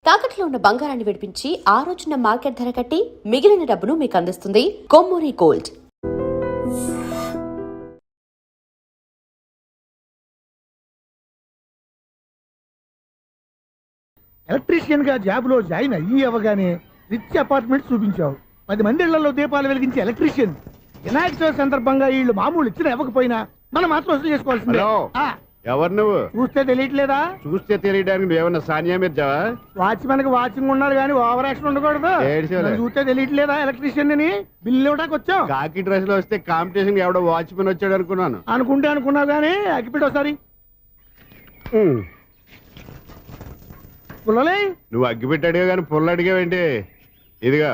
తాకట్లో ఉన్న బంగారాన్ని విడిపించి ఆ రోజున మార్కెట్ ధర కట్టి మిగిలిన డబ్బును మీకు అందిస్తుంది కొమ్మూరి గోల్డ్. ఎలక్ట్రీషియన్ గా జాబ్ లో జాయిన్ అవ్వగానే రిచ్ అపార్ట్మెంట్ చూపించావు. 10 మంది ఇళ్లలో దీపాలు వెలిగించే ఎలక్ట్రీషియన్. వినాయక చవితి సందర్భంగా వీళ్ళు మామూలు ఇచ్చిన ఇవ్వకపోయినా మనం మాత్రం వసూలు చేసుకోవాల్సిందే. ఎవరు నువ్వు? చూస్తే తెలియట్లేదా? చూస్తే తెలియడానికి నువ్వేమన్నా సానియా మీర్జావా? వాచ్మెన్ కి వాచింగ్ ఉండాలి కానీ ఓవర్ యాక్షన్ ఉండకూడదు. చూస్తే తెలియట్లేదా ఎలక్ట్రీషియన్ అని? బిల్లు ఇవ్వడానికి వచ్చాం. కాకి డ్రెస్ లో వస్తే కాంపిటీషన్ ఎవడో వాచ్మెన్ వచ్చాడు అనుకున్నాను. అనుకున్నావు కానీ అగ్గిపెట్టి ఒకసారి పుల్లలే. నువ్వు అగ్గిపెట్టి అడిగా కానీ పుల్ల అడిగావేంటి? ఇదిగా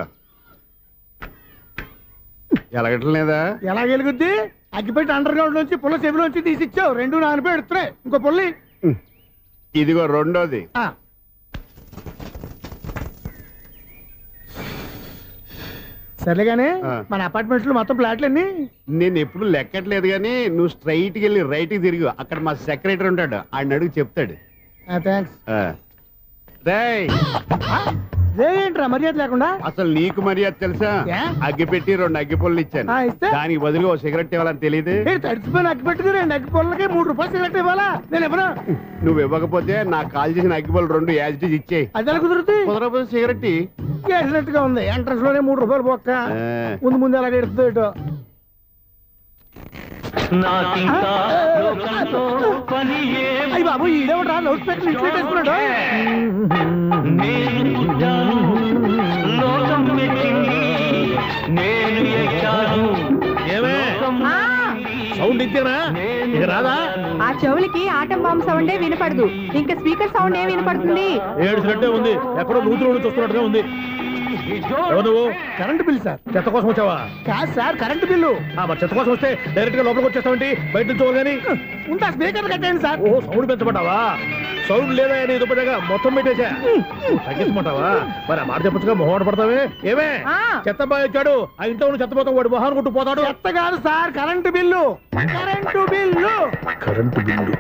ఎలగట్లేదా? ఎలా వెలుగుద్ది? అగ్గిపెట్టి అండర్ గ్రౌండ్ నుంచి పుల్ల చెవిలోంచి తీసిచ్చావు. 2 నానిపోయి ఎడుతున్నాయి. ఇంకో పుల్లి ఇదిగో రెండోది. సరేగానే మన అపార్ట్మెంట్స్ లో మొత్తం ఫ్లాట్లు అన్ని నేను ఎప్పుడు లెక్కట్లేదు కానీ నువ్వు స్ట్రైట్ కి వెళ్ళి రైట్ కి తిరిగి అక్కడ మా సెక్రటరీ ఉంటాడు, ఆయన అడుగు చెప్తాడు. థ్యాంక్స్. ఏంట్రా మర్యాద లేకుండా? అసలు నీకు మర్యాద తెలుసా? అగ్గి పెట్టి 2 అగ్గి పుల్లలు ఇచ్చాను. దానికి బదులుగా ఓ సిగరెట్ ఇవ్వాలని తెలియదు. తడిచిపోయిన అగ్గి పెట్టుకుని 2 అగ్గి పుల్లలకి 3 రూపాయలు సిగరెట్ ఇవ్వాలా? నేను ఇవ్వను. నువ్వు ఇవ్వకపోతే నాకు కాల్ చేసిన అగ్గి పుల్లలు 2 యాజిటీస్ ఇచ్చేయి. అది ఎలా కుదురుతుంది? కుదరపోతే సిగరెట్ చేసినట్టుగా ఉంది. ఎంట్రన్స్ లోనే 3 రూపాయలు పోక్క. ముందు ఎలా ఎడుతుంది ఏటో. అయ్యి బాబు ఈడేవడా లౌడ్ స్పీకర్ ఇంట్లో వేసుకున్నాడు. సౌండ్ ఇచ్చానా? ఇక రాదా? ఆ చెవులకి ఆటం బాంబు సౌండే వినపడదు. ఇంకా స్పీకర్ సౌండ్ ఏ వినపడుతుంది? ఏడుసినట్టే ఉంది. ఎక్కడో నూతులు చూస్తున్నట్టుగా ఉంది. నువ్వు కరెంట్ బిల్ సార్? చెత్త కోసం వచ్చావా? కాదు సార్, కరెంట్ బిల్లు. మరి చెత్త కోసం వస్తే డైరెక్ట్ గా లోపలికి వచ్చేస్తావంటి? బయట నుంచి కానీ ఉంటా. స్పీకర్ కట్టండి సార్. ఓ సౌండ్ పెంచమంటావా? సౌండ్ లేదా అని దుప్పటగా మొత్తం పెట్టేసా. తగ్గించమంటావా? మరి ఆ మాట చెప్పచ్చుగా మొహమాట పడతావే. ఏమే చెత్త బాగా వచ్చాడు, ఆ ఇంట్లో ఉన్న చెత్త పోతాం, వాడు మొహాన్ని కొట్టు పోతాడు. చెత్త కాదు sir, current bill. Current bill. Current bill.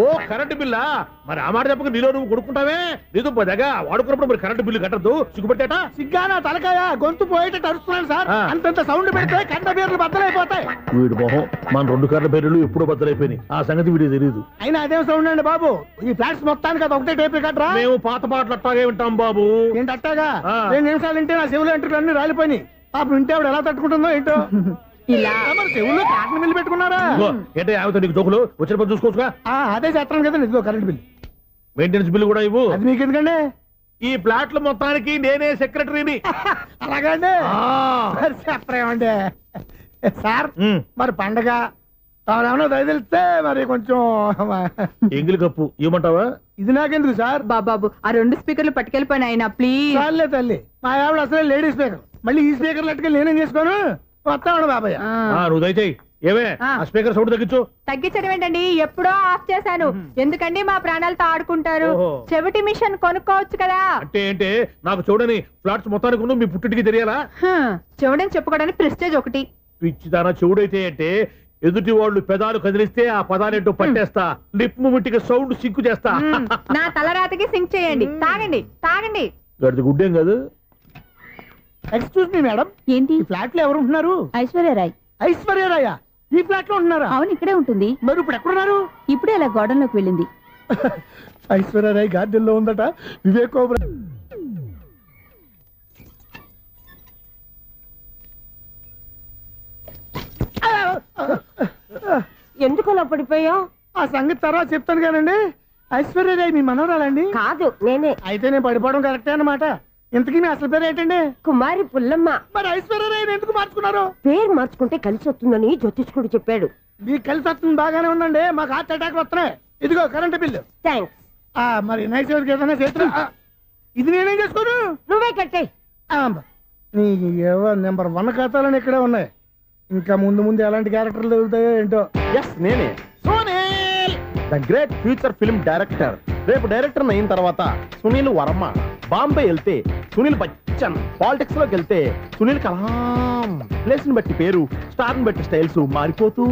ఓ కరెంటు బిల్లా? మరి ఆ మాట చెప్పక నీలో నువ్వు కొడుకుంటావే. నీతో దగ్గర వాడుకున్నప్పుడు మరి కరెంటు బిల్లు కట్టద్దు. సిగ్గుపెట్టేట? సిగ్గానా తలకాయ? గొంతు పోయేటట్టు అరుస్తున్నాను సార్. అంతంత సౌండ్ పెడితే కంట బీర్లు బద్దలైపోతాయి. వీడు మొహం మన 2 కర్ర బీర్లు ఎప్పుడో బద్దలైపోయినాయి. ఆ సంగతి వీడికి తెలియదు. అయినా అదేం సౌండ్ అండి బాబు? ఈ ఫ్లాట్స్ మొత్తానికి అది ఒకటే టైప్ కట్టరా? మేము పాత పాటలు అట్టాగే వింటాం బాబు. ఏంటి అట్టాగా? 2 నిమిషాలు వింటే నా చెవులు ఎంట్రులు అన్ని రాలిపోయినాయి. పాపం వింటే ఆవిడ ఎలా తట్టుకుంటుందో ఏంటో. ఇలా మరి చెవుల్లో కాటన్ బిల్లు పెట్టుకున్నారా? ఏంటో ఆమెతో నీకు దోకులు వచ్చిన పని చూసుకోవచ్చుగా. అదే చేస్తాను కదా. ఇదిగో కరెంట్ బిల్. మెయింటెనెన్స్ బిల్లు కూడా ఇవ్వు. అది మీకు ఎందుకండి? ఈ ప్లాట్ల మొత్తానికి నేనే సెక్రటరీని. అలాగండి. చెప్పరేమండి సార్? మరి పండగ ఏమన్నా దయదలిస్తే మరి కొంచెం ఎంగిలి కప్పు ఇవ్వమంటావా? ఇది నాకెందుకు సార్? బాబాబు ఆ 2 స్పీకర్లు పట్టుకెళ్ళిపోయిన ఆయన ప్లీజ్. చాలే తల్లి, మా ఆవిడ అసలే లేడీ స్పీకర్. మళ్ళీ ఈ స్పీకర్ లెట్టుకెళ్ళి నేనేం చేసుకోను. వస్తాను బాబాయ్. నువ్వు దయచేయి. ఏమే ఆ స్పీకర్ సౌండ్ తగ్గించు. తగ్గించడం ఏంటండి? ఎప్పుడో ఆఫ్ చేశాను. ఎందుకండి మా ప్రాణాలతో ఆడుకుంటారు? చెవిటి మిషన్ కొనుక్కోవచ్చు కదా. అంటే ఏంటి? నాకు చూడని ఫ్లాట్స్ మొత్తానికి ముందు మీ పుట్టింటికి తెలియాలా? చెవుడని చెప్పుకోవడానికి ప్రెస్టేజ్ ఒకటి. పిచ్చిదానా చెవుడైతే అంటే ఎదుటి వాళ్ళు పెదాలు కదిలిస్తే ఆ పదాలేంటో పట్టేస్తా. లిప్ ముట్టికి సౌండ్ సింక్ చేస్తా. నా తలరాతకి సింక్ చేయండి. తాగండి తాగండి. గడిచి గుడ్డేం కాదు. ఎక్స్క్యూజ్ మీ మేడం, ఏంటి ఫ్లాట్ లో ఎవరు ఉంటున్నారు? ఐశ్వర్యరాయ్. ఐశ్వర్యరాయ ఈ ఫ్లాట్ లో ఉంటున్నారా? అవును, ఇక్కడే ఉంటుంది. మరి ఇప్పుడు ఎక్కడున్నారు? ఇప్పుడే అలా గోడంలోకి వెళ్ళింది. ఐశ్వర్యరాయ్ గార్డెన్ లో ఉందట. వివేక్ ఎందుకు అలా పడిపోయా? ఆ సంగతి తర్వాత చెప్తాను కానండి. ఐశ్వర్యరాయ్ మీ మనవరాలండి? కాదు, నేనే. అయితే నేను పడిపోవడం కరెక్టే అన్నమాట. ఇంతకీ మీ అసలు పేరు ఏంటండి? కుమారి పుల్లమ్మ. మరి ఐశ్వర్యరాయ్ ఎందుకు మార్చుకున్నారు? పేరు మార్చుకుంటే కలిసి వస్తుందని జ్యోతిష్కుడు చెప్పాడు. మీకు కలిసి వస్తుంది బాగానే ఉందండి. మాకు హార్ట్ అటాక్ వస్తున్నాయి. ఇదిగో కరెంట్ బిల్లు. థ్యాంక్స్. మరి నైట్ ఏదైనా చేతులు ఇది నేనేం చేసుకోను? నువ్వే కట్టే. నెంబర్ 1 ఖాతాలని ఇక్కడే ఉన్నాయి. ఇంకా ముందు ముందు ఎలాంటి క్యారెక్టర్లు దొరుకుతాయో ఏంటో. నేనే Sunil, the great future film director. రేపు డైరెక్టర్ అయిన తర్వాత సునీల్ వర్మ. బాంబే వెళ్తే సునీల్ బచ్చన్. పాలిటిక్స్ లోకి వెళ్తే సునీల్ కలాం. ప్లేస్ ని బట్టి పేరు, స్టార్ ని బట్టి స్టైల్స్ మారిపోతూ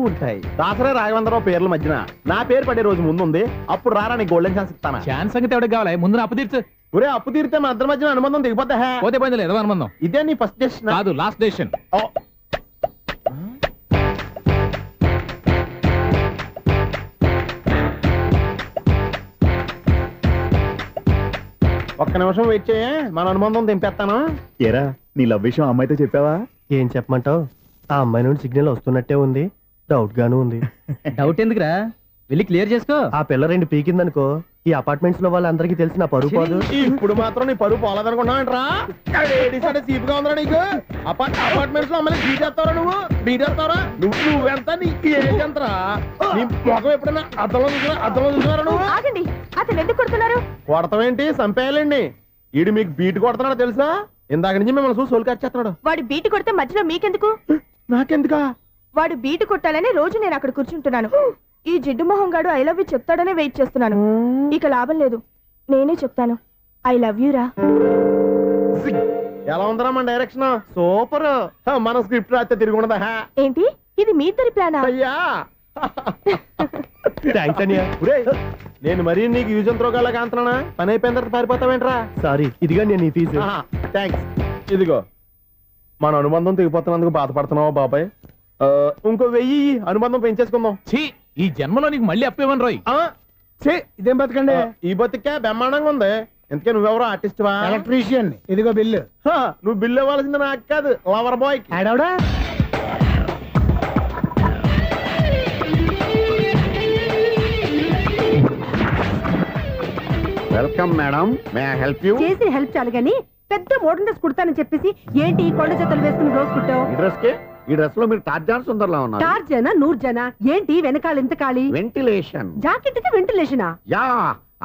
ఉంటాయి. దాసరా రాఘవేంద్రరావు పేర్ల మధ్యన నా పేరు పడే రోజు ముందుంది. అప్పుడు రారా నీ గోల్డెన్ ఛాన్స్ ఇస్తానా? ఛాన్స్ సంగతి ఎవరికి కావాలి? ముందు అప్పు తీర్చు. ఒరే అప్పు తీరితే మన ఇద్దరి మధ్యన అనుబంధం దిగిపోద్దా పోతే పోయింది ఏదో అనుబంధం. ఇదే నీ ఫస్ట్ డెస్టినేషన్ కాదు, లాస్ట్ డెసిషన్. ఒక్క నిమిషం వెయిట్ చేయ, మన అనుబంధం దింపేస్తాను. ఏరా నీ లవ్ విషయం అమ్మాయితో చెప్పావా? ఏం చెప్పమంటావు? ఆ అమ్మాయి నుండి సిగ్నల్ వస్తున్నట్టే ఉంది, డౌట్ గాను ఉంది. డౌట్ ఎందుకురా, వెళ్ళి క్లియర్ చేసుకో. ఆ పిల్ల 2 పీకిందనుకో, ఈ అపార్ట్మెంట్స్ లో వాళ్ళందరికీ తెలిసిన పరువు పోదు. ఇప్పుడు మాత్రం నీ పరువు పోలేదనుకున్నావంటరా? సీపుగా ఉందా నీకు? అపార్ట్మెంట్స్ లో అమ్మాయి బీటేస్తావరా? బీటేస్తావరా? నువ్వెంత, నీకు ఏంటంతరా? నీ ముఖం ఎప్పుడైనా అద్దంలో చూసినారా నువ్వు? ఆగండి, అతను ఎందుకు కొడుతున్నారు? కొడతావేంటి, చంపేయాలండి. ఈడు మీకు బీట్ కొడుతున్నాడు తెలుసా? ఇందాక నుంచి మిమ్మల్ని చూసి సోలు కచ్చేస్తున్నాడు. వాడు బీటు కొడితే మధ్యలో మీకెందుకు? నాకెందుకా? వాడు బీటు కొట్టాలని రోజు నేను అక్కడ కూర్చుంటున్నాను. ఈ జిడ్డు మొహం గాడు ఐ లవ్ యూ చెప్తాడనే వెయిట్ చేస్తున్నాను. ఇక లాభం లేదు, నేనే చెప్తాను. ఐ లవ్ యూ రా. ఎలా ఉందరా మన డైరెక్షన్? సూపర్. మన స్క్రిప్ట్ రాస్తే తిరిగి ఉండదా? ఏంటి ఇది మీ ఇద్దరి ప్లానా? అయ్యా థ్యాంక్స్ అనియా. నేను మరీ నీకు యూజ్ అంత రోగాలాగా అంటున్నా, పని అయిపోయిన తర్వాత పారిపోతావేంట్రా? సారీ, ఇదిగా నేను నీ ఫీజు. థ్యాంక్స్. ఇదిగో, మన అనుబంధం తెగిపోతున్నందుకు బాధపడుతున్నావా బాబాయ్? ఇంకో 1000 అనుబంధం పెంచేసుకుందాం. ఛీ, ఈ జన్మలో నీకు మళ్ళీ అప్పేవన్ రాయ్. ఇదేం బతకండి? ఈ బతికే బ్రహ్మాండంగా ఉంది. ఎందుకే నువ్వెవరో ఆర్టిస్ట్ వా? ఎలక్ట్రీషియన్. ఇదిగో బిల్లు. నువ్వు బిల్లు ఇవ్వాల్సింది నాకు కాదు, లవర్ బాయ్. ఆడవడా? Welcome madam, may I help you? చేసి హెల్ప్ చాలు గాని పెద్ద మోడల్ డ్రెస్ కుడతానని చెప్పేసి ఏంటి ఈ కొండ జతలు వేసుకుని రోజు కుట్టావు? ఈ డ్రెస్ కి, ఈ డ్రెస్ లో మీరు టార్జాన్ సుందర్లా ఉన్నారు. చార్జనా 100 జనా ఏంటి వెనకాల ఇంత ఖాళీ? వెంటిలేషన్. జాకెట్ కి వెంటిలేషనా? యా,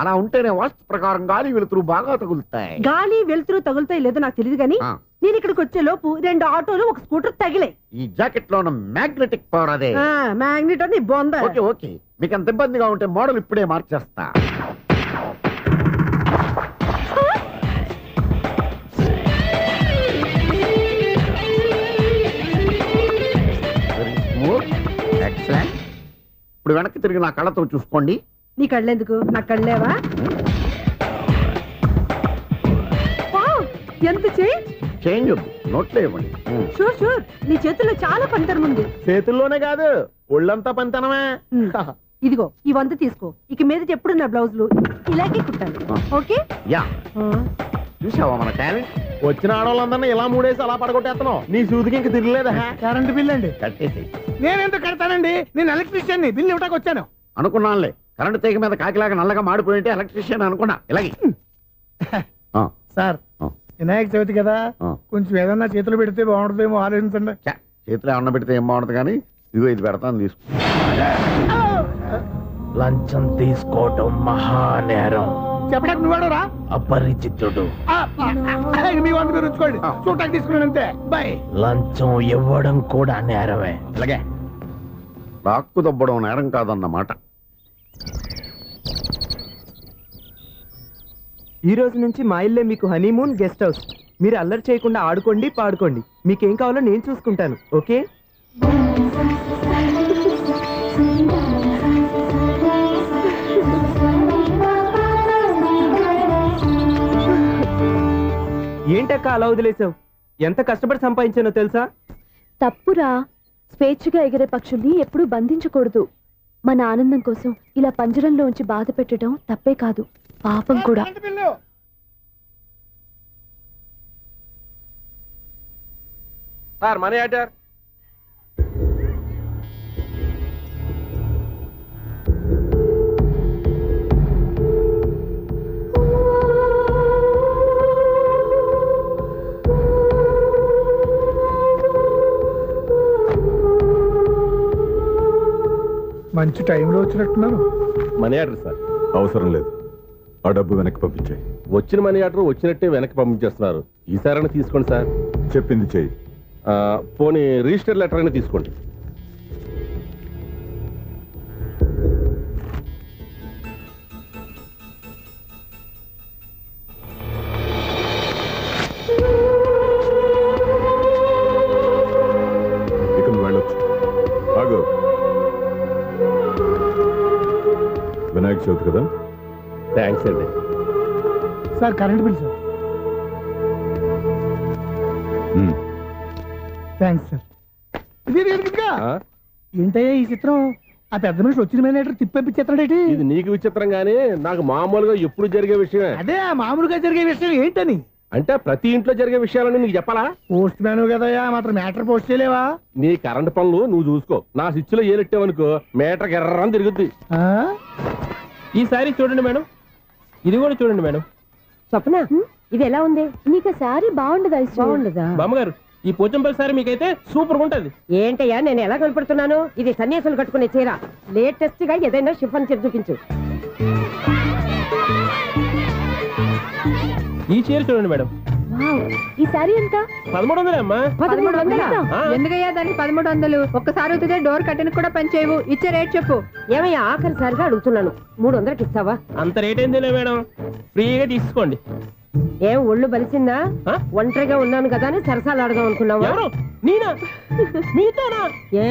అలా ఉంటేనే వాస్తు ప్రకారం గాలి వెలుతురు బాగా తగులుతాయి. గాలి వెలుతురు తగులుతాయి లేదో నాకు తెలియదు గాని నేను ఇక్కడికి వచ్చే లోపు 2 ఆటోలు 1 స్కూటర్ తగిలాయి. ఈ జాకెట్ లో ఉన్న మ్యాగ్నెటిక్ పవర్ అదే. మ్యాగ్నెట్ అని బొంద. ఓకే ఓకే, మీకు అంత ఇబ్బందిగా ఉంటే మోడల్ ఇప్పుడే మార్చేస్తా. ఎక్సలెంట్. ఇప్పుడు వెనక్కి తిరిగి నా కళ్ళతో చూసుకోండి. నీ కళ్ళెందుకు, నా కళ్ళేవా? ఎంత చేంజ్. చేంజ్ వద్దు, నోట్లో ఇవ్వండి. షూర్ షూర్, నీ చేతుల్లో చాలా పనితనం ఉంది. చేతుల్లోనే కాదు, ఒళ్ళంతా పనితనమే. ఇదిగో ఈ 100 తీసుకో. ఇక మీద ఎప్పుడు నా బ్లౌజులు ఇలాగే కుట్టాను. ఓకే? యా, చూసావా మన టాలెంట్? వచ్చిన ఆడవాళ్ళందరినీ ఇలా మూడేసి అలా పడగొట్టేస్తున్నావు. నీ సూదికి ఇంక తిరగలేదా? కరెంట్ బిల్ అండి. కట్టేసి. నేనెందుకు కడతానండి? నేను ఎలక్ట్రీషియన్ ని, బిల్ ఇవ్వడానికి వచ్చాను. అనుకున్నానులే, కరెంట్ తీగ మీద కాకిలాగా నల్లగా మాడిపోయింటే ఎలక్ట్రీషియన్ అనుకున్నా. ఇలాగే సార్, వినాయక చవితి కదా, కొంచెం ఏదన్నా చేతులు పెడితే బాగుంటుందేమో ఆలోచించండి. చేతిలో ఏమన్నా పెడితే ఏం బాగుంటుంది కానీ, ఇదిగో ఇది పెడతాను, తీసుకో. లంచం తీసుకోవటం మహానేరం. చెప్పడానికి నువ్వాడరా? అపరిచితుడు. మీ 100 మీరు ఉంచుకోండి, చూడటానికి తీసుకున్నాను అంతే. బాయ్. లంచం ఇవ్వడం కూడా నేరమే. అలాగే, రాక్కు దబ్బడం నేరం కాదన్నమాట. ఈ రోజు నుంచి మా ఇల్లే మీకు హనీమూన్ గెస్ట్ హౌస్. మీరు అల్లరి చేయకుండా ఆడుకోండి, పాడుకోండి. మీకేం కావాలో నేను చూసుకుంటాను. ఓకే? ఏంటక్క అలా వదిలేసావు? ఎంత కష్టపడి సంపాదించానో తెలుసా? తప్పురా, స్వేచ్ఛగా ఎగిరే పక్షుల్ని ఎప్పుడూ బంధించకూడదు. మన ఆనందం కోసం ఇలా పంజరంలో ఉంచి బాధ పెట్టడం తప్పే కాదు, పాపం కూడా. Sir, money order. మంచి టైంలో వచ్చినట్టున్నారు. Money order sir. అవసరం లేదు, ఆ డబ్బు వెనక్కి పంపించాయి. వచ్చిన మనీ ఆర్డర్ వచ్చినట్టే వెనక్కి పంపించేస్తున్నారు. ఈసారైనా తీసుకోండి సార్. చెప్పింది చెయ్యి. పోనీ రిజిస్టర్ లెటర్ అయినా తీసుకోండి. ఇక నువ్వు వెళ్ళొచ్చు. ఆగు. వినాయక చవితి కదా, థ్యాంక్స్ అండి. Sir current bill sir. Um. Thanks sir. ఇంకా ఏంటయ్యా ఈ చిత్రం? ఆ పెద్ద మనిషి వచ్చిన మేనేటర్ తిప్పించేస్తాడేటి? ఇది నీకు విచిత్రం గానీ నాకు మామూలుగా ఎప్పుడు జరిగే విషయమే. అదే మామూలుగా జరిగే విషయం ఏంటని. అంటే ప్రతి ఇంట్లో జరిగే విషయాలని నీకు చెప్పాలా? పోస్ట్ మ్యాన్ కదయ్యా, మాత్రం మ్యాటర్ పోస్ట్ చేయలేవా? నీ కరెంట్ పనులు నువ్వు చూసుకో. నా స్విచ్ లో ఏలెట్టావనుకో మీటర్ ఎర్రని తిరుగుద్ది. ఈసారి చూడండి మేడం, ఇది కూడా చూడండి మేడం. స్వప్న ఇది ఎలా ఉంది? నీకు సారీ బాగుండదా? బాగుండదా? బామ్మగారు ఈ పోచంపల్లి సారీ మీకైతే సూపర్ ఉంటది. ఏంటయ్యా నేను ఎలా కనపడుతున్నాను? ఇది సన్యాసులు కట్టుకునే చీర. లేటెస్ట్ గా ఏదైనా షిఫన్ చీర చూపించు. ఈ చీర చూడండి మేడం. ఈ సారీ ఎంత? 1300 అమ్మా. 1300? ఎందుకయ్యా దానికి 1300? ఒక్కసారి అవుతుందే డోర్ కట్టెన్ కూడా పనిచేయవు. ఇచ్చే రేట్ చెప్పు. ఏమయ్యా ఆఖరిసారిగా అడుగుతున్నాను, 300కి ఇస్తావా? అంత రేట్ ఏందిలే మేడం, ఫ్రీగా తీసుకోండి. ఏం ఒళ్ళు బలిసిందా? ఒంటరిగా ఉన్నాను కదా అని సరసాలు ఆడదాం అనుకున్నావా? ఎవరు? నేనా? మీతోనా? ఏ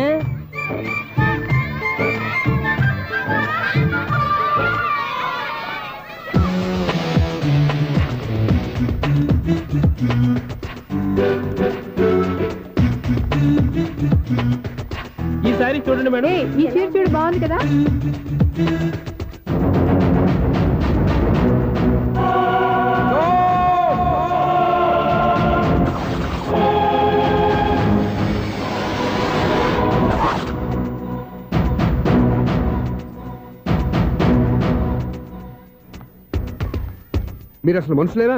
ఈ సారీ చూడండి మేడం. ఈ చీర చూడు బాగుంది కదా. మీరు అసలు మనుషులేనా?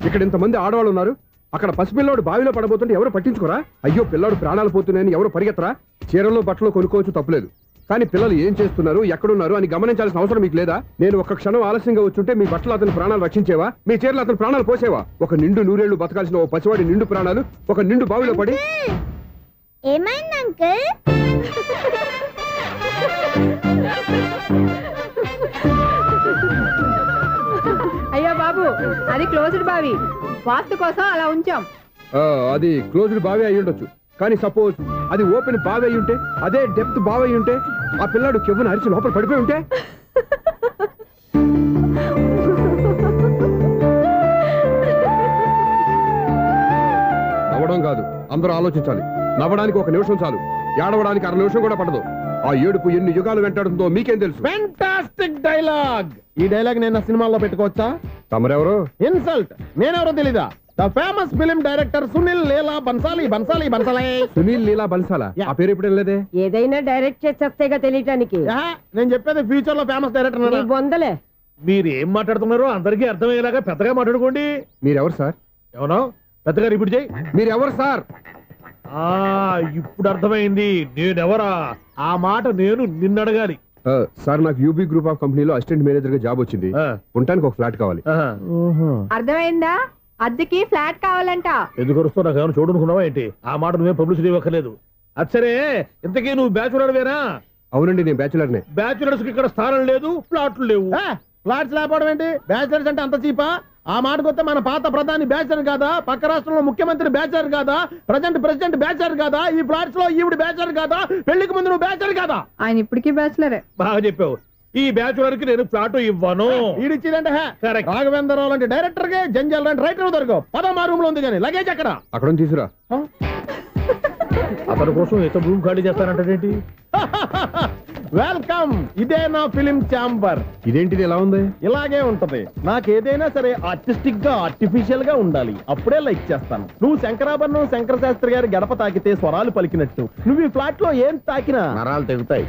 ఇక్కడ ఇంతమంది ఆడవాళ్ళు ఉన్నారు, అక్కడ పసిపిల్లాడు బావిలో పడబోతుంటే ఎవరు పట్టించుకోరా? అయ్యో పిల్లాడు ప్రాణాలు పోతున్నాయని ఎవరు పరిగెత్తరా? చీరల్లో బట్టలు కొనుక్కోవచ్చు తప్పులేదు, కానీ పిల్లలు ఏం చేస్తున్నారు, ఎక్కడున్నారు అని గమనించాల్సిన అవసరం మీకు లేదా? నేను ఒక్క క్షణం ఆలస్యంగా వచ్చుంటే మీ బట్టలు అతని ప్రాణాలు రక్షించేవా? మీ చీరలు అతని ప్రాణాలు పోసేవా? ఒక నిండు నూరేళ్లు బతకాల్సిన ఓ పసివాడి నిండు ప్రాణాలు ఒక నిండు బావిలో పడి. ఏమైంది అంకుల్? అయ్యో బాబు, అది క్లోజ్డ్ బావి, వాస్తు కోసం అలా ఉంచాం. అది క్లోజ్డ్ బావి అయి ఉండొచ్చు, కానీ సపోజ్ అది ఓపెన్ బావి అయి ఉంటే, అదే డెప్త్ బావి అయి ఉంటే, ఆ పిల్లాడు కెవ్వును అరిచి లోపల పడిపోయి ఉంటే? నవ్వడం కాదు, అందరూ ఆలోచించాలి. నవ్వడానికి 1 నిమిషం చాలు, ఏడవడానికి 1/2 నిమిషం కూడా పడదు. ఆ ఏడుపు ఎన్ని యుగాలు వెంటాడుతుందో మీకేం తెలుసు? Fantastic dialogue. ఈ డైలాగ్ నేను నా సినిమాల్లో పెట్టుకోవచ్చా? తమరెవరు? ఇన్సల్ట్. నేనెవరో తెలీదా? The famous film director Sunil Leela Bansali. Sunil Leela బన్సాలా? ఆ పేరు ఇప్పుడు లేదే. ఏదైనా డైరెక్ట్ చేసేస్తేగా తెలియటానికి. నేను చెప్పేది ఫ్యూచర్ లో ఫేమస్ డైరెక్టర్. నీ బొందలే. మీరు ఏం మాట్లాడుతున్నారో అందరికీ అర్థమయ్యేలాగా పెద్దగా మాట్లాడుకోండి. మీరెవరు సార్? ఏమన్నా పెద్దగా రిపీట్ చేయి. మీరెవరు సార్? ఇప్పుడు అర్థమైంది నేనెవరా. ఆ మాట నేను నిన్ను అడగాలి. సార్ నాకు యూబీ గ్రూప్ ఆఫ్ కంపెనీలో అసిస్టెంట్ మేనేజర్ గా జాబ్ వచ్చింది. ఉండటానికి ఒక ఫ్లాట్ కావాలి. అర్థమైందా? అద్దెకి ఫ్లాట్ కావాలంట. ఎందుకు వస్తావు? నాకు ఏమైనా చూడనుకున్నావా ఏంటి? ఆ మాట నువ్వే పబ్లిసిటీ ఇవ్వక్కర్లేదు. అచ్చరే, ఇంతకీ నువ్వు బ్యాచులర్ వేరా? అవునండి, నేను బ్యాచులర్నే. బ్యాచులర్స్ కి ఇక్కడ స్థానం లేదు, ప్లాట్లు లేవు. ఫ్లాట్స్ లేకపోవడం ఏంటి? బ్యాచులర్స్ అంటే అంత చీపా? ఆ మాటకొస్తే మన పాత ప్రధాని బ్యాచర్ కాదా? పక్క రాష్ట్రంలో ముఖ్యమంత్రి బ్యాచర్ కాదా? ప్రెసిడెంట్ బ్యాచర్ కాదా? ఈ ఫ్లాట్స్ లో ఈవిడ బ్యాచర్ కాదా? పెళ్లికి ముందు నువ్వు బ్యాచర్ కాదా? ఆయన ఇప్పటికీ బ్యాచులరే. బాగా చెప్పావు. ఈ బ్యాచులర్ కి నేను ప్లాట్ ఇవ్వను. ఈడిచ్చిందంటే రాఘవేంద్రరావు లాంటి డైరెక్టర్ కి జంజాల్ లాంటి రైటర్ దొరకవు. 10వ రూమ్ లో ఉంది కానీ లగేజ్ అక్కడ. అక్కడ తీసుకురా. అతని కోసం ఎంత రూమ్ ఖాళీ చేస్తానంటే వెల్కమ్. ఇదే నా ఫిలిం ఛాంబర్. ఇదేంటిది ఎలా ఉంది? ఇలాగే ఉంటది. నాకేదైనా సరే ఆర్టిస్టిక్ గా ఆర్టిఫిషియల్ గా ఉండాలి, అప్పుడే లైక్ చేస్తాను. నువ్వు శంకరాభరణం శంకర శాస్త్రి గారి గడప తాకితే స్వరాలు పలికినట్టు నువ్వు ఈ ఫ్లాట్ లో ఏం తాకినా నరాలు తెగుతాయి.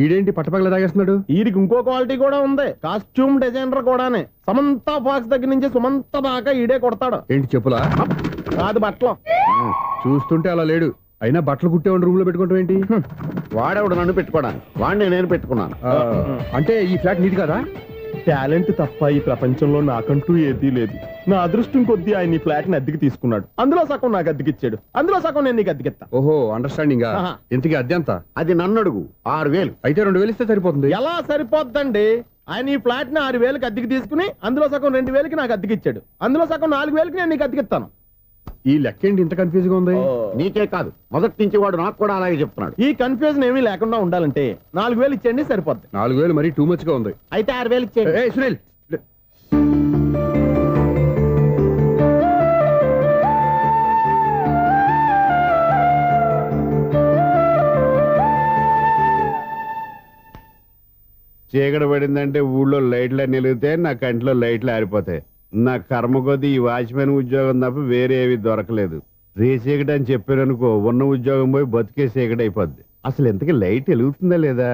ఈడేంటి పట్టపగల తాగేస్తున్నాడు? వీడికి ఇంకో క్వాలిటీ కూడా ఉంది. కాస్ట్యూమ్ డిజైనర్ కూడానే. సమంత ఫాక్స్ దగ్గర నుంచి సుమంత దాకా ఈడే కొడతాడు. ఏంటి చెప్పులా? కాదు బట్టలు. చూస్తుంటే అలా లేడు. అయినా బట్టలు కుట్టేవాడి రూమ్ లో పెట్టుకుంటాం ఏంటి? వాడేవాడు నన్ను పెట్టుకోవడానికి, వాడిని నేను పెట్టుకున్నాను. అంటే ఈ ఫ్లాట్ నీది కదా? టాలెంట్ తప్ప ఈ ప్రపంచంలో నాకంటూ ఏదీ లేదు. నా అదృష్టం కొద్దీ ఆయన ఈ ఫ్లాట్ ని అద్దెకి తీసుకున్నాడు. అందులో సగం నాకు అద్దెకిచ్చాడు, అందులో సగం నేను నీకు అద్దెకిస్తా. ఓహో, అండర్స్టాండింగ్. ఇంతకీ అద్దె ఎంత? అది నన్ను అడుగు. 6000. అయితే 2000 ఇస్తే సరిపోతుంది. ఎలా సరిపోద్దండి? ఆయన ఈ ఫ్లాట్ ని 6000కి అద్దెకి తీసుకుని అందులో సగం 2000కి నాకు అద్దెకిచ్చాడు. అందులో సగం 4000కి నేను నీకు అద్దెకిస్తాను. ఈ లెక్క ఏంటి ఇంత కన్ఫ్యూజ్ గా ఉంది? నీకే కాదు, మొదటి నుంచి వాడు నాకు కూడా అలాగే చెప్తున్నాడు. ఈ కన్ఫ్యూజన్ ఏమీ లేకుండా ఉండాలంటే 4000 ఇచ్చేయండి, సరిపోద్ది. 4000 మరీ టూ మచ్ గా ఉంది. అయితే 6000 ఇచ్చేయండి. సునీల్, చీకటి పడిందంటే ఊళ్ళో లైట్లు నిలిగితే నా కంటిలో లైట్లు ఆరిపోతాయి. నా కర్మ కొద్దీ ఈ వాచ్మెన్ ఉద్యోగం తప్ప వేరే ఏవి దొరకలేదు. రేసీకటి అని చెప్పారనుకో, ఉన్న ఉద్యోగం పోయి బతికే చీకటి అయిపోద్ది. అసలు ఎంతకీ లైట్ వెలుగుతుందా లేదా?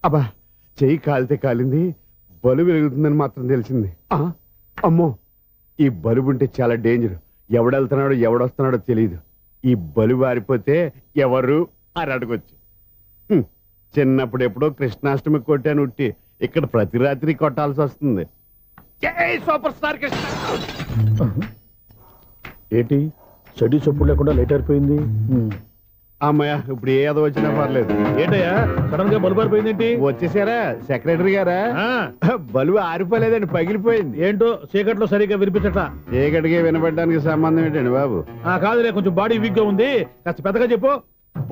అబ్బా, చెయ్యి కాలితే కాలింది, బలుబు వెలుగుతుందని మాత్రం తెలిసింది. అమ్మో, ఈ బలుబు ఉంటే చాలా డేంజర్. ఎవడెళ్తున్నాడో ఎవడొస్తున్నాడో తెలియదు. ఈ బలుబు ఆరిపోతే ఎవరు అని అడగొచ్చు. చిన్నప్పుడు ఎప్పుడో కృష్ణాష్టమి కొట్టాను ఉట్టి, ఇక్కడ ప్రతి రాత్రి కొట్టాల్సి వస్తుంది. జై సూపర్ స్టార్ కృష్ణ. ఏంటి చెడు చెప్పుడు లేకుండా లేట్ అయిపోయింది. అమ్మయ్య, ఇప్పుడు ఏదో వచ్చినా పర్లేదు. ఏంటయ్యా సడన్ గా బల్బు ఆరిపోయింది ఏంటి? వచ్చేసారా సెక్రటరీ గారా? బలుబు ఆరిపోలేదండి, పగిలిపోయింది. ఏంటో చీకట్లో సరిగ్గా వినిపించట. చీకటికి వినపడడానికి సంబంధం ఏంటండి బాబు? కాదులే, కొంచెం బాడీ వీక్ గా ఉంది, కాస్త పెద్దగా చెప్పు.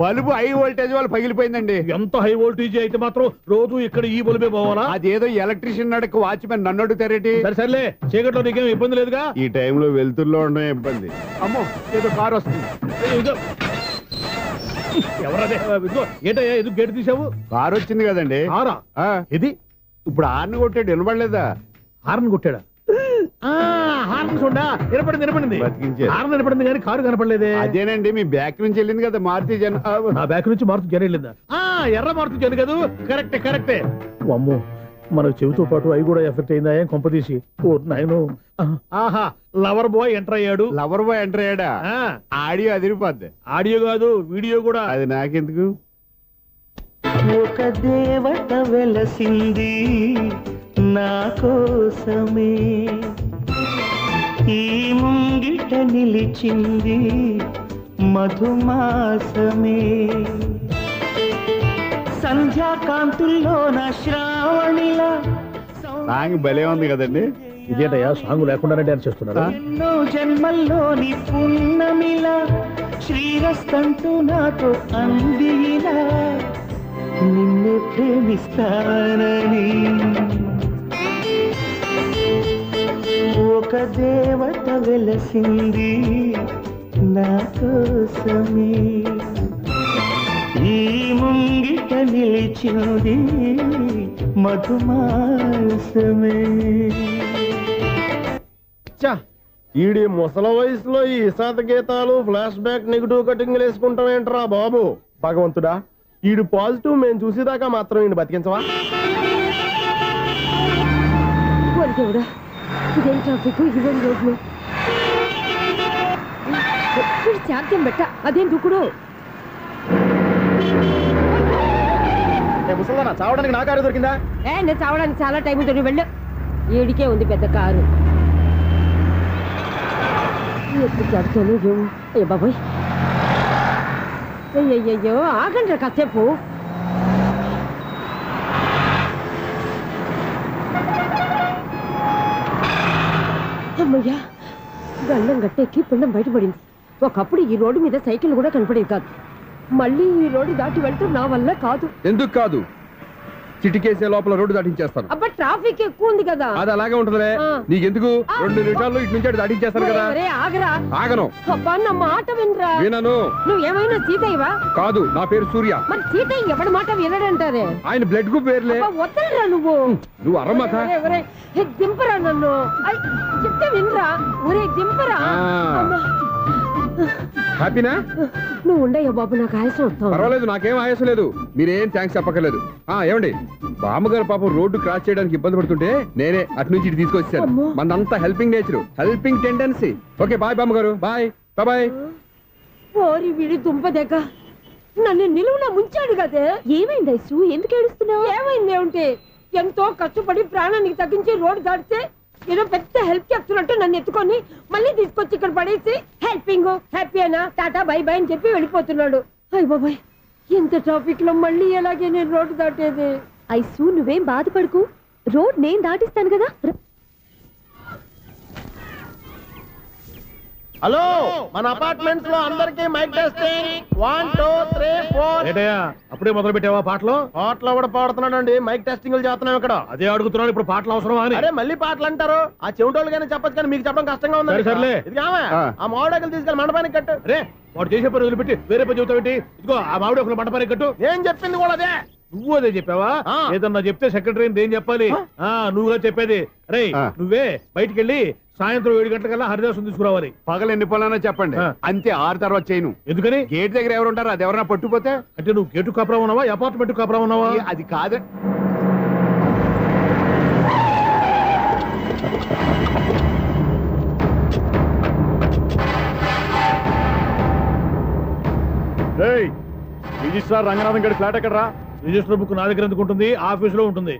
బల్బు హై వోల్టేజ్ వాళ్ళు పగిలిపోయిందండి. ఎంత హై వోల్టేజ్ అయితే మాత్రం రోజు ఇక్కడ ఈ బల్బే పోవాలా? అదేదో ఎలక్ట్రీషియన్ నడక వాచ్మెన్ నన్ను అడుగుతారేటి? సరే సర్లే, చీకట్లో నీకేం ఇబ్బంది లేదుగా? ఈ టైంలో వెళ్తుల్లో ఉండడం ఇబ్బంది. అమ్మో, ఏదో కారు వస్తుంది. ఎవరదే? ఏంటయ్యా ఎందుకు గేటు తీసావు? కారు వచ్చింది కదండి. కారా? ఇది ఇప్పుడు హార్న్ కొట్టాడు, వినపడలేదా? హార్న్ కొట్టాడా? హార్న్ చూడా వినపడింది. హార్న్ వినపడింది కానీ కారు కనపడలేదే. అదేనండి, మీ బ్యాక్ నుంచి వెళ్ళింది కదా మారుతి జన్. నా బ్యాక్ నుంచి మారుతి జన్ వెళ్ళిందా? ఎర్ర మారుతి జన్ కదా. కరెక్టే. అమ్మో, మనకు చెవితో పాటు అవి కూడా ఎఫెక్ట్ అయిందా? ఏం కొంపదీసి. ఓ నాయను. ఆహా, లవర్ బాయ్ ఎంటర్ అయ్యాడు. లవర్ బాయ్ ఎంటర్ అయ్యాడా? ఆడియో అదిరిపోద్ది. ఆడియో కాదు, వీడియో కూడా. అది నాకెందుకు? ఒక దేవత వెలసింది నా కోసమే, ఈ ముంగిట నిలిచింది మధుమాసమే, సంధ్యాకాంతుల్లో నా శ్రావణిలా. సాంగ్ భలే ఉంది కదండి. ఇదేంటయ్యా సాంగ్ లేకుండానే డాన్స్ చేస్తున్నారు? ఎన్నో జన్మల్లోని పున్నమిలా శ్రీరస్తంటూ నాతో అందిలా, నిన్నే ప్రేమిస్తానని ఒక దేవత వెలసింది నా కోసమే, ఈ ముంగిట నిలిచింది మధుమాసమే. ఈడి ముసల వయసులో ఈ ఇసాత గీతాలు, ఫ్లాష్ బ్యాక్, నెగిటివ్ కటింగ్ వేసుకుంటాం ఏంట్రా బాబు? భగవంతుడా, ఈడు పాజిటివ్ మేము చూసేదాకా మాత్రం ఈయన బతికించవా? ఇదేం ట్రాఫిక్, ఇదేం రోడ్లు, శాంతం బెట్ట, అదేం దుకుడు. ముసల్దానా, చావడానికి నా కారు దొరికిందా? నేను చావడానికి చాలా టైం ఉంటుంది, వెళ్ళు. ఏడికే ఉంది పెద్ద కారు. అయ్యో బాబోయ్, అయ్యయ్యో ఆగండి కాసేపు. అమ్మయ్యా, గండం గట్టెక్కి పిండం బయటపడింది. ఒకప్పుడు ఈ రోడ్డు మీద సైకిల్ కూడా కనపడేది కాదు. మళ్ళీ ఈ రోడ్డు దాటి వెళ్తూ నా వల్ల కాదు. ఎందుకు కాదు? చిటికేసే లోపల రోడ్డు దాటించేస్తాను. అబ్బా, ట్రాఫిక్ ఎక్కువ ఉంది కదా. అది అలాగే ఉంటదిలే. నీకెందుకు? 2 నిమిషాల్లో ఇటు నుంచి అటు దాటించేస్తాను కదా. ఆగరా. ఆగను. అబ్బా, నా మాట వినరా. వినను. నువ్వు ఏమైనా సీతయ్యవా? కాదు, నా పేరు సూర్య. మరి సీతయ్య ఎవడి మాట వినడంటారే? ఆయన బ్లడ్ గ్రూప్ పేర్లే. వద్దరా నువ్వు. నువ్వు అరమ్మక. దింపరా నన్ను. చెప్తే వినరా. ఒరే దింపరా. హ్యాపీనా? నువ్వు ఉండయ్యా బాబు, నాకు ఆయాసం వస్తావు. పర్వాలేదు, నాకేం ఆయాసం లేదు. మీరేం థ్యాంక్స్ చెప్పక్కర్లేదు. ఏమండి, బామ్మగారు పాపం రోడ్డు క్రాస్ చేయడానికి ఇబ్బంది పడుతుంటే నేనే అటు నుంచి ఇటు తీసుకొచ్చాను. మనంతా helping nature, helping tendency. Okay, bye బామ్మగారు. Bye bye. ఓరి వీడి దుంపదెక్క, నన్ను నిలువున ముంచాడు కదే. ఏమైంది ఐసు? ఎందుకు ఏడుస్తున్నావు? ఏమైంది ఏమిటి? ఎంతో కష్టపడి ప్రాణానికి తగ్గించి రోడ్డు దాటితే ఏదో పెద్ద హెల్ప్ చేస్తున్నట్టు నన్ను ఎత్తుకొని మళ్ళీ తీసుకొచ్చి ఇక్కడ పడేసి హెల్పింగ్ హ్యాపీ అయినా టాటా బై బై అని చెప్పి వెళ్ళిపోతున్నాడు. అయ్య బాబాయ్, ఎంత ట్రాఫిక్ లో మళ్ళీ ఎలాగే నేను రోడ్డు దాటేది? ఐసు, నువ్వేం బాధపడకు, రోడ్ నేను దాటిస్తాను కదా. హలో, మన అపార్ట్మెంట్స్ లో అందరికి మైక్ టెస్టింగ్ 1 2 3 4. ఏంటయ్యా అప్పుడే మొదలు పెట్టావా పాటలు? పాటలు కూడా పాడుతున్నాడండి, మైక్ టెస్టింగ్ చేస్తున్నాం ఇక్కడ. అదే అడుగుతున్నాను, ఇప్పుడు పాటలు అవసరమా అని. అరే మళ్ళీ పాటలు అంటారు, ఆ చెవిటోళ్ళు కానీ చెప్పచ్చు కానీ మీకు చెప్పడం కష్టంగా ఉంది. సర్లే. ఇది ఆ మామిడాకులు తీసుకెళ్ళి మండపానికి కట్టు. రే వాడు చేసే పని వదిలిపెట్టి వేరే పని చెబుతావేంటి? ఇదిగో ఆ మామిడి ఒక మంటపానికి కట్టు. ఏం చెప్పింది కూడా అదే. నువ్వు అదే చెప్పావా? ఏదన్నా చెప్తే సెక్రటరీ ఏం చెప్పాలి? నువ్వుగా చెప్పేది. రే నువ్వే బయటికి వెళ్ళి సాయంత్రం 7 గంటలకల్లా హరిదాసు తీసుకురావాలి. పగలు ఎన్ని పనులన్నా చెప్పండి, అంతే 6 తర్వాత చేయను. ఎందుకని? గేట్ దగ్గర ఎవరు ఉంటారు, అది ఎవరైనా పట్టుపోతే. అంటే నువ్వు గేటు కాపురా ఉన్నావా, అపార్ట్మెంట్ కాపురా ఉన్నావా? అది కాదు. రిజిస్ట్రార్ రంగనాథన్ గడి ఫ్లాట్ ఎక్కడరా? రిజిస్టర్ బుక్ నా దగ్గర ఎందుకు ఉంటుంది? ఆఫీస్ లో ఉంటుంది.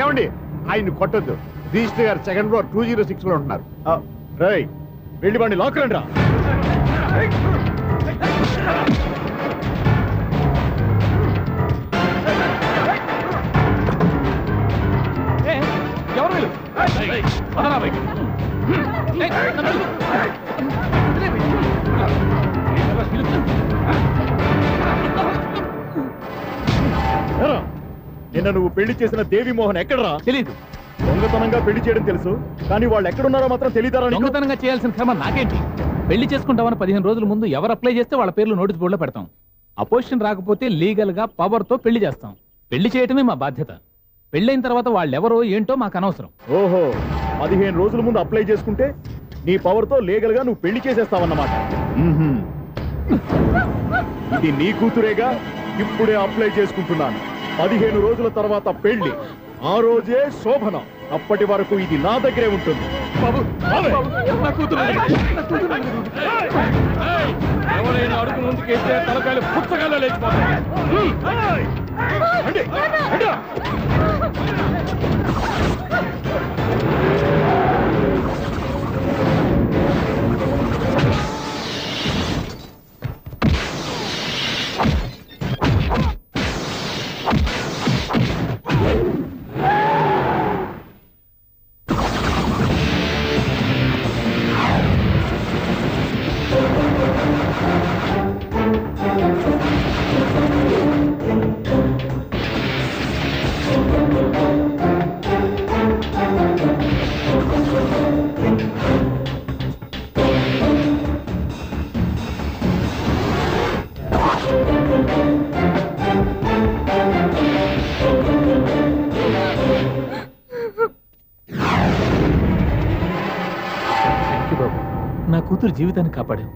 ఏమండి ఆయన కొట్టద్దు, రిజిస్టర్ గారు 2nd floor 206 లో ఉంటున్నారు. వెళ్ళి బండి లాక్ రండి రా. ఎవరు వీళ్ళు? నిన్న నువ్వు పెళ్లి చేసిన దేవి మోహన్ ఎక్కడరా? తెలీదు. దొంగతనంగా పెళ్లి చేయడం తెలుసు, కానీ వాళ్ళు ఎక్కడున్నారో మాత్రం తెలియదారా? దొంగతనంగా చేయాల్సిన క్రమ నాకేంటి? పెళ్లి చేసుకుంటామని 15 రోజుల ముందు ఎవరు అప్లై చేస్తే వాళ్ళ పేర్లు నోటీస్ బోర్డులో పెడతాం. అపోజిషన్ రాకపోతే లీగల్ గా పవర్ తో పెళ్లి చేస్తాం. పెళ్లి చేయటమే మా బాధ్యత. పెళ్ళైన తర్వాత వాళ్ళెవరో ఏంటో మాకు అనవసరం. ఓహో, 15 రోజుల ముందు అప్లై చేసుకుంటే నీ పవర్ తో లీగల్ గా నువ్వు పెళ్లి చేసేస్తావన్నమాట. ఇది నీ కూతురేగా, ఇప్పుడే అప్లై చేసుకుంటున్నాను. 15 రోజుల తర్వాత పెళ్లి, ఆ రోజే శోభనం. అప్పటి వరకు ఇది నా దగ్గరే ఉంటుంది. ఎవరైనా అడుగు ముందుకేస్తే తలకాయలు పుస్తకాల్లో లేచిపోతాయి. నా కూతురు జీవితాన్ని కాపాడావు.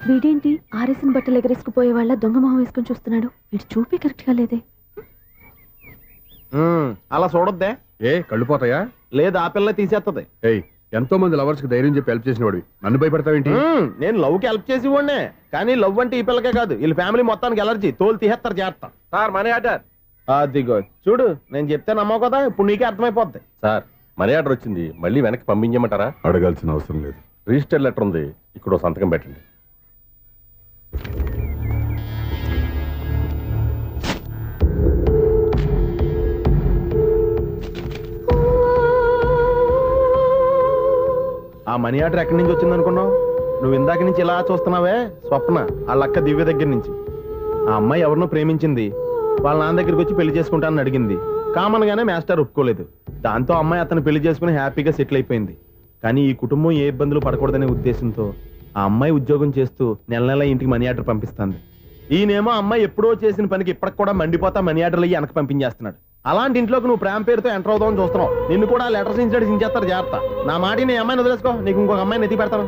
వీడేంటి ఆరేసిన బట్టలు ఎగరేసుకుపోయే వాళ్ళ దొంగ మొహం వేసుకొని చూస్తున్నాడు? వీడు చూపే కరెక్ట్ గా లేదే. అలా చూడొద్దే. ఏ కళ్ళు పోతాయా? లేదు, ఆ పిల్ల తీసేస్తుంది. ఎంతో మంది లవర్స్ కి ధైర్యం చెప్పి హెల్ప్ చేసిన వాడివి నన్ను భయపడతావేంటి? నేను లవ్ కి హెల్ప్ చేసి ఇవ్వండి, కానీ లవ్ అంటే ఈ పిల్లకే కాదు వీళ్ళ ఫ్యామిలీ మొత్తానికి ఎలర్జీ, తోలు తీసేస్తారు చేస్తా. Sir money order. అదిగో చూడు, నేను చెప్తే నమ్మవు కదా, ఇప్పుడు నీకే అర్థమైపోద్ది. సార్ మనీ ఆర్డర్ వచ్చింది, మళ్ళీ వెనక్కి పంపించమంటారా? అడగాల్సిన అవసరం లేదు. రిజిస్టర్ లెటర్ ఉంది, ఇక్కడ సంతకం పెట్టండి. ఆ మనీ ఆర్డర్ ఎక్కడి నుంచి వచ్చింది అనుకున్నావు? నువ్వు ఇందాక నుంచి ఇలా చూస్తున్నావే, స్వప్న వాళ్ళ అక్క దివ్య దగ్గర నుంచి. ఆ అమ్మాయి ఎవరినో ప్రేమించింది, వాళ్ళ నాన్న దగ్గరికి వచ్చి పెళ్లి చేసుకుంటానని అడిగింది. కామన్ గానే మాస్టర్ ఒప్పుకోలేదు. దాంతో అమ్మాయి అతను పెళ్లి చేసుకుని హ్యాపీగా సెటిల్ అయిపోయింది. కానీ ఈ కుటుంబం ఏ ఇబ్బందులు పడకూడదనే ఉద్దేశంతో ఆ అమ్మాయి ఉద్యోగం చేస్తూ నెల నెల ఇంటికి మనీ ఆర్డర్ పంపిస్తుంది. ఈయనేమో అమ్మాయి ఎప్పుడో చేసిన పనికి ఇప్పటికి కూడా మండిపోతా మనీ ఆర్డర్లు అయ్యి వెనక పంపించేస్తున్నాడు. అలాంటి ఇంట్లోకి నువ్వు ప్రేమ పేరుతో ఎంటర్ అవుతావని చూస్తున్నావు. నిన్ను కూడా లెటర్స్ ఇన్సిడెంట్స్ సించేస్తారు. జాగ్రత్త. నా మాట నీ అమ్మాయిని వదిలేసుకో, నీకు ఇంకొక అమ్మాయిని ఎత్తి పెడతాను.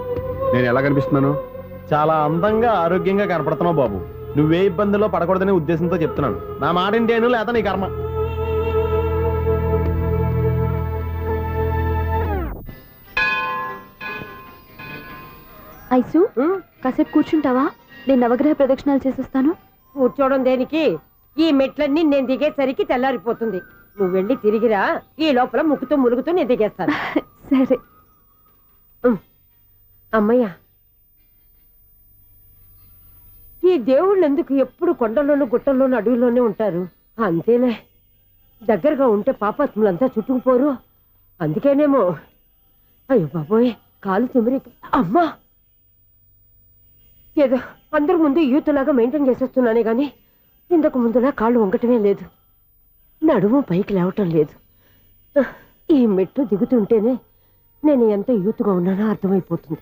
నేను ఎలా కనిపిస్తున్నాను? చాలా అందంగా ఆరోగ్యంగా కనపడుతున్నావు బాబు. నువ్వే ఇబ్బందుల్లో పడకూడదనే ఉద్దేశంతో చెప్తున్నాను. నా మాట ఏంటేను లేదా నీ కర్మ. ఐసు కాసేపు కూర్చుంటావా? నేను నవగ్రహ ప్రదక్షిణాలు చేసేస్తాను. కూర్చోవడం దేనికి? ఈ మెట్లన్నీ నేను దిగేసరికి తెల్లారిపోతుంది. నువ్వు వెళ్ళి తిరిగిరా, ఈ లోపల ముక్కుతూ ములుగుతూ నేను దిగేస్తాను. సరే. అమ్మయ్యా, ఈ దేవుళ్ళు ఎందుకు ఎప్పుడు కొండల్లోనూ గుట్టల్లోనూ అడవిలోనే ఉంటారు? అంతేలే, దగ్గరగా ఉంటే పాపాత్ములంతా చుట్టుకుపోరు. అందుకేనేమో. అయ్యో బాబోయ్, కాలు తిమిరి. అమ్మా, ఏదో అందరి ముందు యూత్లాగా మెయింటైన్ చేసేస్తున్నానే గాని ఇంతకు ముందులా కాళ్ళు వంగటమే లేదు, నడుము పైకి లేవటం లేదు. ఈ మెట్లు దిగుతుంటేనే నేను ఎంత యూత్గా ఉన్నానో అర్థమైపోతుంది.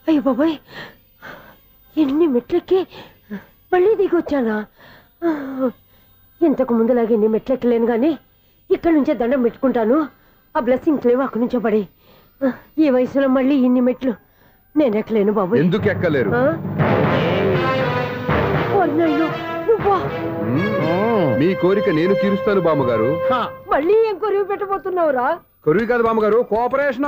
అయ్యో బాబాయ్, ఎన్ని మెట్లెక్కి మళ్ళీ దిగొచ్చానా? ఇంతకు ముందులాగే ఎన్ని మెట్లెక్కలేను కానీ ఇక్కడ నుంచే దండం పెట్టుకుంటాను. ఆ బ్లెస్సింగ్స్ లేవు అక్కడి నుంచో పడి. ఈ వయసులో మళ్ళీ ఇన్ని మెట్లు నేను ఎక్కలేను బాబు. ఎందుకు ఎక్కలేరు? మీ కోరిక నేను తీరుస్తాను బామ్మగారు. మళ్ళీ ఏం కొరివి పెట్టబోతున్నావురా? కొరివి కాదు బామ్మగారు, కోఆపరేషన్.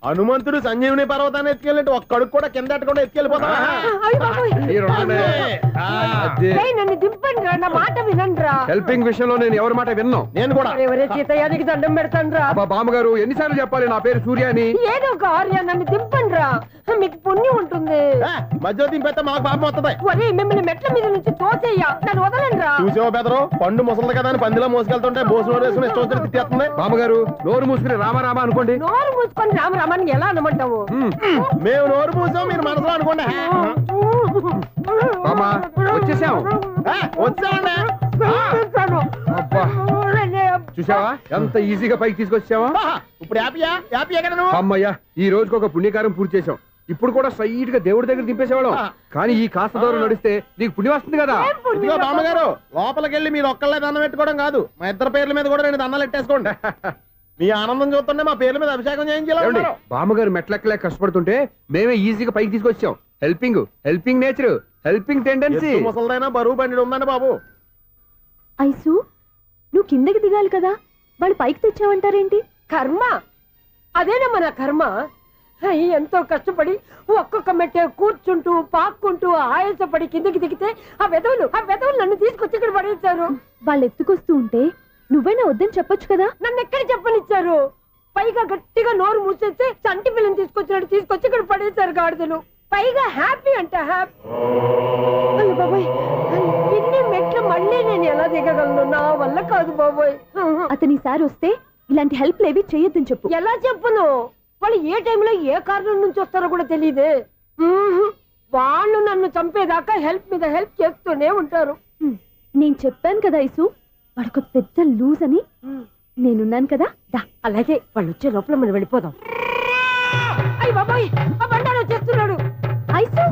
హనుమంతుడు సంజీవుని పర్వతాన్ని ఎత్తుకెళ్ళి ఒక్కడికి కూడా కింద ఎట్టకుండా ఎత్తుకెళ్ళిపోతా. నన్ను దింపండి రా, నా మాట వినండిరా. హెల్పింగ్ విషయంలో నేను ఎవరి మాట విన్నాను. నేను కూడా ఎవరే సీతయ్యానికి దండం పెడతాను రా. బామ్మగారు ఎన్నిసార్లు చెప్పాలి నా పేరు సూర్య అని? ఏదో ఒక ఆర్య, నన్ను దింపండి రా, మీకు పుణ్యం ఉంటుంది. మధ్యలో దింపేస్తే మాకు పాపం వస్తుంది. ఒరే, మిమ్మల్ని మెట్ల మీద నుంచి తోసేయ్యా, నన్ను వదలండి రా. చూసావా బెదరు, పండు ముసలి కదా అని పందిలో మోసుకెళ్తుంటే బోసు వేసుకుని ఇష్టం తిట్టేస్తుంది. బామ్మగారు నోరు మూసుకుని రామారామ అనుకోండి. నోరు మూసుకొని రామరామని ఎలా అనమంటావు? మేము నోరు మూసాం, మీరు మనసులో అనుకోండి. వచ్చేసాం. వచ్చామండి. చూసావా ఎంత ఈజీగా పైకి తీసుకొచ్చావా? ఇప్పుడు అమ్మయ్యా, ఈ రోజుకి ఒక పుణ్యకారం పూర్తి చేసాం. ఇప్పుడు కూడా స్ట్రైట్ గా దేవుడి దగ్గర దింపేసేవాళ్ళం. కానీ ఈ కాస్త దూరం నడిస్తే నీకు పుణ్యం వస్తుంది కదా. ఇదిగో బామ్మగారు, లోపలికి వెళ్ళి మీరు ఒక్కళ్ళే దండం పెట్టుకోవడం కాదు, మా ఇద్దరు పేర్ల మీద కూడా 2 దండాలు ఎట్టేసుకోండి. మీ ఆనందం చూస్తుంటే మా పేర్ల మీద అభిషేకం చేయించాలి. బామ్మగారు మెట్లెక్కలే కష్టపడుతుంటే మేమే ఈజీగా పైకి తీసుకొచ్చాం. Helping nature, helping tendency. ముసలిదైనా బరువు బండి ఉందండి బాబు. ఐసు, నువ్వు కిందకి దిగాలి కదా, వాళ్ళు పైకి తెచ్చావంటారేంటి? కర్మ, అదేనమ్మా నా కర్మ. ఎంతో కష్టపడి ఒక్కొక్క మెట్టే కూర్చుంటూ పాక్కుంటూ ఆయాసపడి కిందకి దిగితే ఆ వెధవులు నన్ను తీసుకొచ్చి ఇక్కడ పడేశారు. వాళ్ళు ఎత్తుకొస్తూ ఉంటే నువ్వైనా వద్దని చెప్పొచ్చు కదా. నన్ను ఎక్కడ చెప్పనిచ్చారు? పైగా గట్టిగా నోరు మూసేసి చంటి పిల్లని తీసుకొచ్చి ఇక్కడ పడేశారు గాడిదలు. పైగా హ్యాపీ అంట హ్యాపీ. అయ్యో బాబోయ్, ఇన్ని మెట్లు మళ్ళీ నేను ఎలా దిగగలను? నా వల్ల కాదు బాబోయ్. అతని సారి వస్తే ఇలాంటి హెల్ప్ లేవి చెయ్యొద్దని చెప్పు. ఎలా చెప్పును? వాళ్ళు ఏ టైంలో ఏ కారణం నుంచి వస్తారో కూడా తెలియదే. వాళ్ళు నన్ను చంపేదాకా హెల్ప్ మీద హెల్ప్ చేస్తూనే ఉంటారు. నేను చెప్పాను కదా ఐసు, వాడొక పెద్ద లూజ్ అని. నేనున్నాను కదా. అలాగే వాళ్ళు వచ్చే లోపల మనం వెళ్ళిపోదాం. అయ్య బాబాయ్, ఆ బండారు వచ్చేస్తున్నాడు. ఐసు